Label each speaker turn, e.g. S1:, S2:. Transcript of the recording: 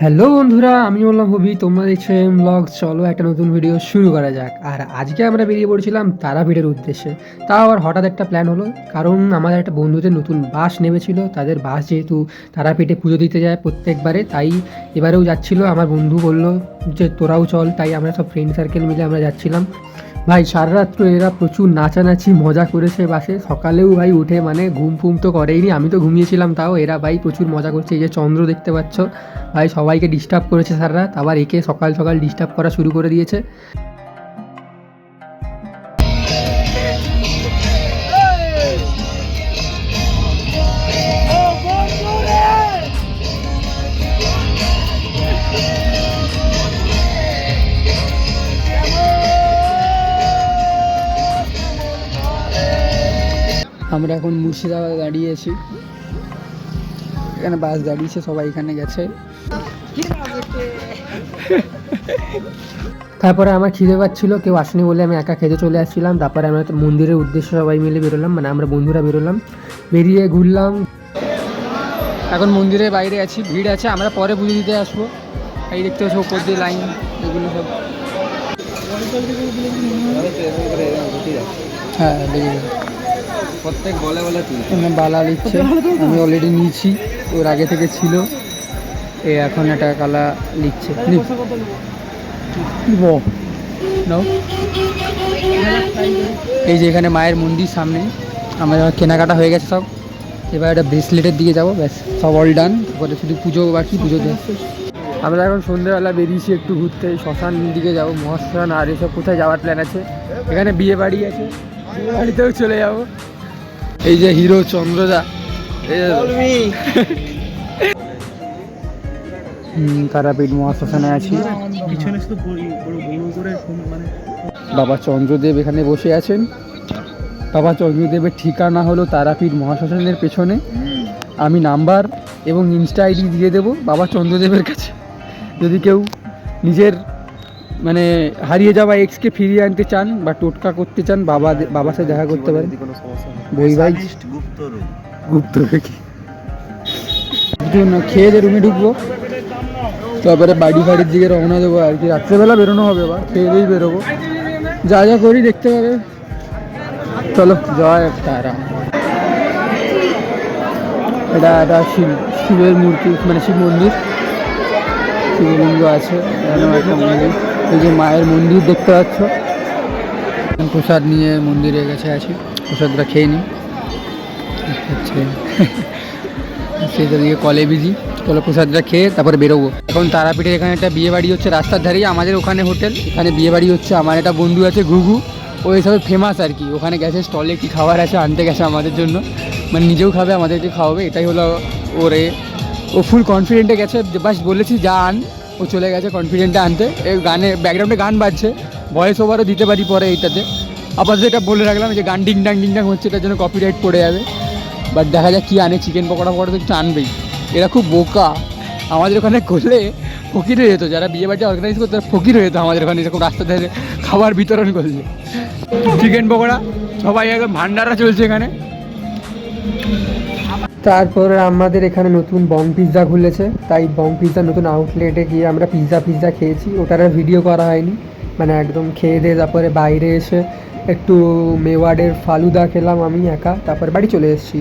S1: Hello বন্ধুরা, আমি বললাম হবি, তোমরা দেখছো ব্লগ। চলো একটা নতুন ভিডিও শুরু করা যাক। আর আজকে আমরা বেরিয়ে পড়েছিলাম তারাপীঠের উদ্দেশ্যে। তাও আবার হঠাৎ একটা প্ল্যান হলো, কারণ আমাদের একটা বন্ধুদের নতুন বাস নেমেছিল। তাদের বাস যেহেতু তারাপীঠে পুজো দিতে যায় প্রত্যেকবারে, তাই এবারেও যাচ্ছিল। আমার বন্ধু বলল যে তোরাও চল, তাই আমরা সব ফ্রেন্ড সার্কেল মিলে আমরা যাচ্ছিলাম। ভাই সারা রাত্র এরা প্রচুর নাচানাচি মজা করেছে বাসে। সকালেও ভাই উঠে মানে ঘুম ফুম তো করেইনি, আমি তো ঘুমিয়েছিলাম, তাও এরা ভাই প্রচুর মজা করছে। এই যে চন্দ্র দেখতে পাচ্ছ ভাই, সবাইকে ডিস্টার্ব করেছে সারা রাত, আবার একে সকাল সকাল ডিস্টার্ব করা শুরু করে দিয়েছে। আমরা এখন মুর্শিদাবাদ দাঁড়িয়েছি, এখানে বাস দাঁড়িয়েছে, সবাই এখানে গেছে। তারপরে আমার খিদে পাচ্ছিল, কেউ আসেনি বলে আমি একা খেতে চলে আসছিলাম। তারপরে আমরা মন্দিরের উদ্দেশ্যে সবাই মিলে বেরোলাম, মানে আমরা বন্ধুরা বেরোলাম, বেরিয়ে ঘুরলাম। এখন মন্দিরের বাইরে আছি, ভিড় আছে, আমরা পরে পুজো দিতে আসবো। এই দেখতে পাচ্ছি উপর দিয়ে লাইন, এগুলো সব। হ্যাঁ দেখে
S2: প্রত্যেক বলে বলে
S1: বালা লিখছে, আমি অলরেডি নিয়েছি, ওর আগে থেকে ছিল। এখন একটা কালা লিখছে। এই যে এখানে মায়ের মন্দির সামনে, আমাদের কেনাকাটা হয়ে গেছে সব। এবার একটা ব্রেসলেটের দিকে যাবো, ব্যাস সব অল ডান। তারপরে শুধু পুজো বাকি, পুজো দেওয়া। আমরা এখন সন্ধ্যেবেলা বেরিয়েছি একটু ঘুরতে, শ্মশান দিকে যাবো, মহাশ্মশান আর এসব কোথায় যাওয়ার প্ল্যান আছে। এখানে বিয়ে বাড়ি আছে, বিয়ে বাড়িতেও চলে যাবো। এই যে হিরো চন্দ্রদা, তারাপীঠ মহাশ্মশানে আছি। বাবা চন্দ্রদেব এখানে বসে আছেন। বাবা চন্দ্রদেবের ঠিকানা হলো তারাপীঠ মহাশ্মশানের পেছনে। আমি নাম্বার এবং ইনস্টা আইডি দিয়ে দেবো বাবা চন্দ্রদেবের কাছে। যদি কেউ নিজের মানে হারিয়ে যাওয়া এক্সকে ফিরিয়ে আনতে চান বা টোটকা করতে চান, বাবার সাথে দেখা করতে পারেন। বই ভাই গুপ্ত কি খেয়ে দিয়ে রুমে ঢুকবো, তারপরে বাড়ির দিকে রওনা দেবো আর কি। রাত্রেবেলা বেরোনো হবে, বা খেয়ে দিয়েই বেরোবো। যা যা করি দেখতে পাবে। চলো জয় তারা। এটা একটা শিবের মূর্তি, মানে শিব মন্দির, শিবলিঙ্গ আছে একটা মন্দির। এই যে মায়ের মন্দির দেখতে পাচ্ছ। প্রসাদ নিয়ে মন্দিরের কাছে আছি, প্রসাদটা খেয়ে নিই। সেটা দিয়ে কলে বিজি। চলো প্রসাদটা খেয়ে তারপরে বেরোবো। এখন তারাপীঠের এখানে একটা বিয়ে বাড়ি হচ্ছে রাস্তার ধারেই, আমাদের ওখানে হোটেল, এখানে বিয়ে বাড়ি হচ্ছে। আমার একটা বন্ধু আছে ঘুঘু, ও এসবে ফেমাস আর কি। ওখানে গেছে, স্টলে কি খাবার আছে আনতে গেছে আমাদের জন্য, মানে নিজেও খাবে আমাদেরকে খাওয়াবে, এটাই হলো ওরে। ও ফুল কনফিডেন্টে গেছে, বাস বলেছি যা আন, ও চলে গেছে কনফিডেন্টে আনতে। এই গানে ব্যাকগ্রাউন্ডে গান বাজছে, ভয়েস ওভারও দিতে পারি পরে এইটাতে। আপাতত এটা বলে রাখলাম যে গান ডিংডাং ডিংডাং হচ্ছে, এটার জন্য কপিরাইট পড়ে যাবে। বাট দেখা যাক কী আনে, চিকেন পকোড়া তো কিছু আনবেই। এরা খুব বোকা, আমাদের ওখানে করলে ফকির হয়ে যেত। যারা বিয়ে বাড়িটা অর্গানাইজ করতো তারা ফকির হয়ে যেত আমাদের ওখানে, এরকম রাস্তা ধারে খাবার বিতরণ করলে। চিকেন পকোড়া সবাই একদম ভান্ডারা চলছে এখানে। তারপরে আমাদের এখানে নতুন বং পিৎজা খুলেছে, তাই বং পিৎজা নতুন আউটলেটে গিয়ে আমরা পিৎজা খেয়েছি। ওটার আর ভিডিও করা হয়নি, মানে একদম খেয়ে দিয়ে তারপরে বাইরে এসে একটু মেওয়ার্ডের ফালুদা খেলাম আমি একা, তারপরে বাড়ি চলে এসেছি।